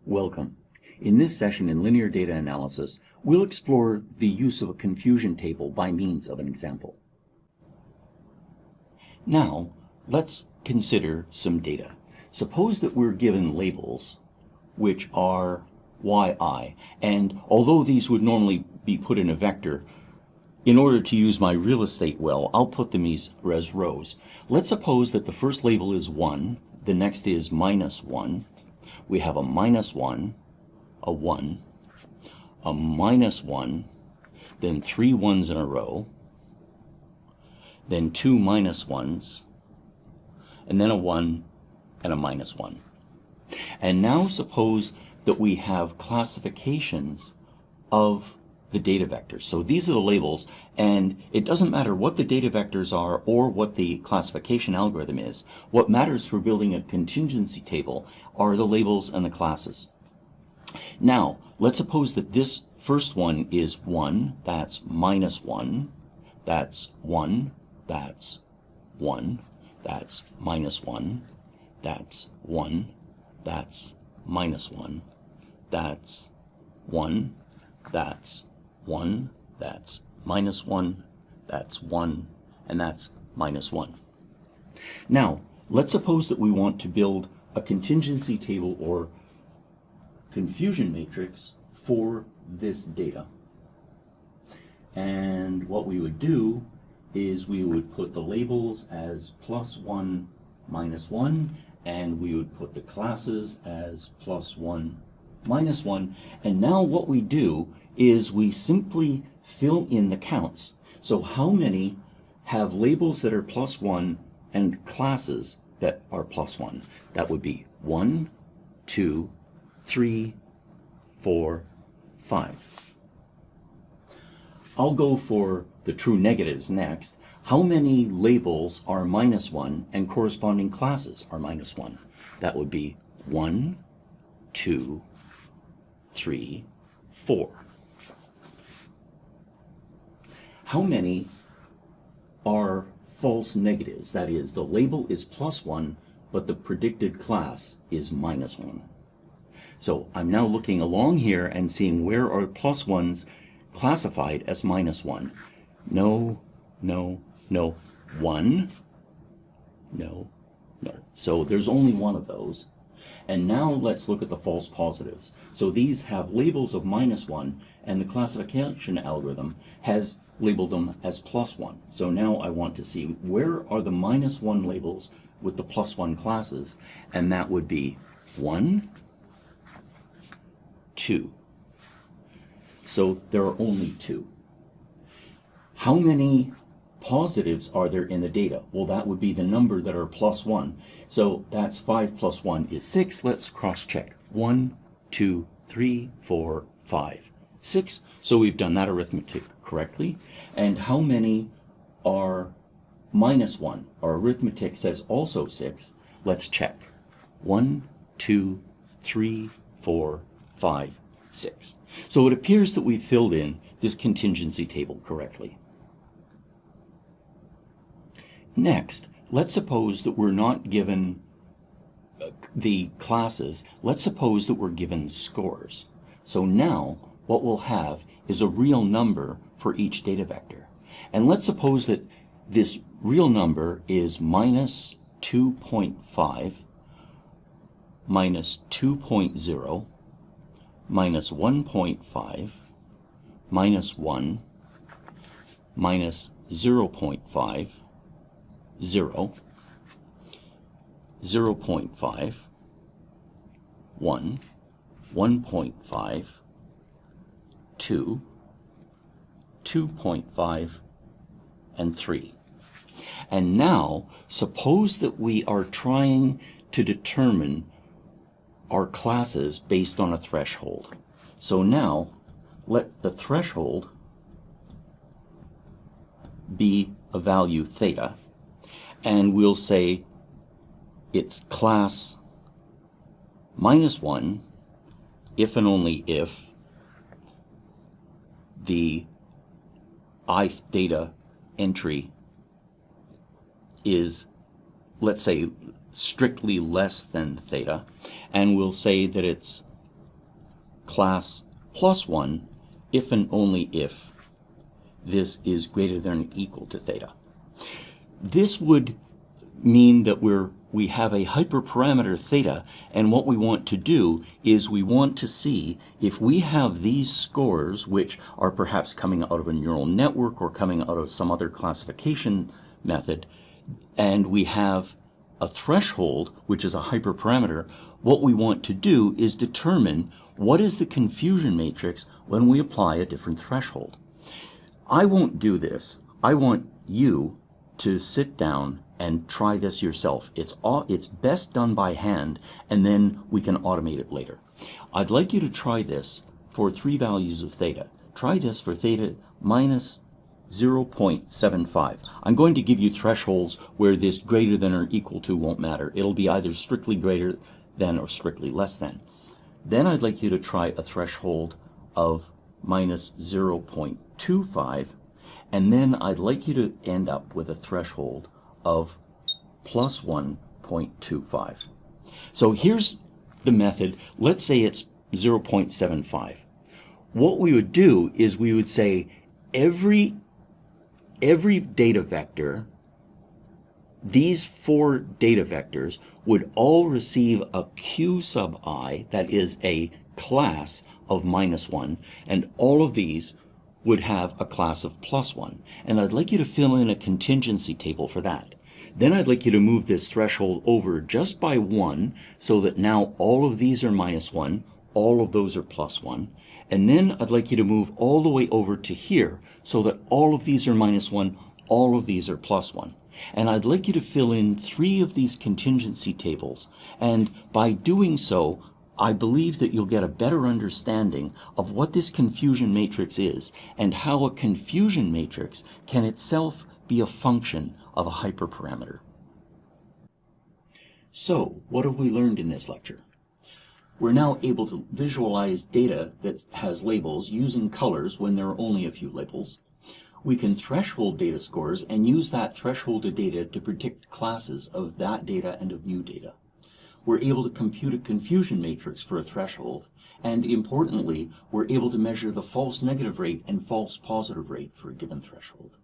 Welcome. In this session in linear data analysis, we'll explore the use of a confusion table by means of an example. Now, let's consider some data. Suppose that we're given labels, which are yi, and although these would normally be put in a vector, in order to use my real estate well, I'll put them as rows. Let's suppose that the first label is 1, the next is -1. We have a -1, a 1, a -1, then 3 ones in a row, then 2 -1s, and then a 1 and a -1. And now suppose that we have classifications of the data vectors. So these are the labels, and it doesn't matter what the data vectors are or what the classification algorithm is. What matters for building a contingency table are the labels and the classes. Now, let's suppose that this first one is 1, that's -1, that's 1, that's 1, that's -1, that's 1, that's -1, that's 1, that's 1, that's -1, that's 1, and that's -1. Now, let's suppose that we want to build a contingency table or confusion matrix for this data. And what we would do is we would put the labels as +1, -1, and we would put the classes as +1, -1, and now what we do is we simply fill in the counts. So how many have labels that are +1 and classes that are +1? That would be 1, 2, 3, 4, 5. I'll go for the true negatives next. How many labels are -1 and corresponding classes are -1? That would be 1, 2, 3, 4. How many are false negatives? That is, the label is +1, but the predicted class is -1. So I'm now looking along here and seeing where are +1s classified as -1. No, no, no. 1, no, no. So there's only one of those. And now let's look at the false positives. So these have labels of -1, and the classification algorithm has labeled them as +1. So now I want to see where are the -1 labels with the +1 classes, and that would be 1, 2. So there are only 2. How many positives are there in the data? Well, that would be the number that are +1. So that's 5 + 1 is 6. Let's cross-check. 1, 2, 3, 4, 5, 6. So we've done that arithmetic correctly. And how many are -1? Our arithmetic says also 6. Let's check. 1, 2, 3, 4, 5, 6. So it appears that we've filled in this contingency table correctly. Next, let's suppose that we're not given the classes. Let's suppose that we're given scores. So now what we'll have is a real number for each data vector. And let's suppose that this real number is -2.5, -2.0, -1.5, -1, -0.5, 0, 0.5, 1, 1.5, 2, 2.5, and 3. And now, suppose that we are trying to determine our classes based on a threshold. So now, let the threshold be a value theta, and we'll say it's class -1 if and only if the ith data entry is, let's say, strictly less than theta, and we'll say that it's class plus 1 if and only if this is greater than or equal to theta. This would mean that we have a hyperparameter theta, and what we want to do is we want to see if we have these scores, which are perhaps coming out of a neural network or coming out of some other classification method, and we have a threshold, which is a hyperparameter. What we want to do is determine what is the confusion matrix when we apply a different threshold. I won't do this. I want you to sit down and try this yourself. It's best done by hand, and then we can automate it later. I'd like you to try this for 3 values of theta. Try this for theta minus 0.75. I'm going to give you thresholds where this greater than or equal to won't matter. It'll be either strictly greater than or strictly less than. Then I'd like you to try a threshold of minus 0.25, and then I'd like you to end up with a threshold of plus 1.25. So here's the method. Let's say it's 0.75. What we would do is we would say every data vector, these 4 data vectors would all receive a q sub I, that is a class of minus 1, and all of these would have a class of plus 1. And I'd like you to fill in a contingency table for that. Then I'd like you to move this threshold over just by 1, so that now all of these are minus 1, all of those are plus 1. And then I'd like you to move all the way over to here, so that all of these are minus 1, all of these are plus 1. And I'd like you to fill in 3 of these contingency tables. And by doing so, I believe that you'll get a better understanding of what this confusion matrix is, and how a confusion matrix can itself be a function of a hyperparameter. So, what have we learned in this lecture? We're now able to visualize data that has labels using colors when there are only a few labels. We can threshold data scores and use that thresholded data to predict classes of that data and of new data. We're able to compute a confusion matrix for a threshold, and importantly, we're able to measure the false negative rate and false positive rate for a given threshold.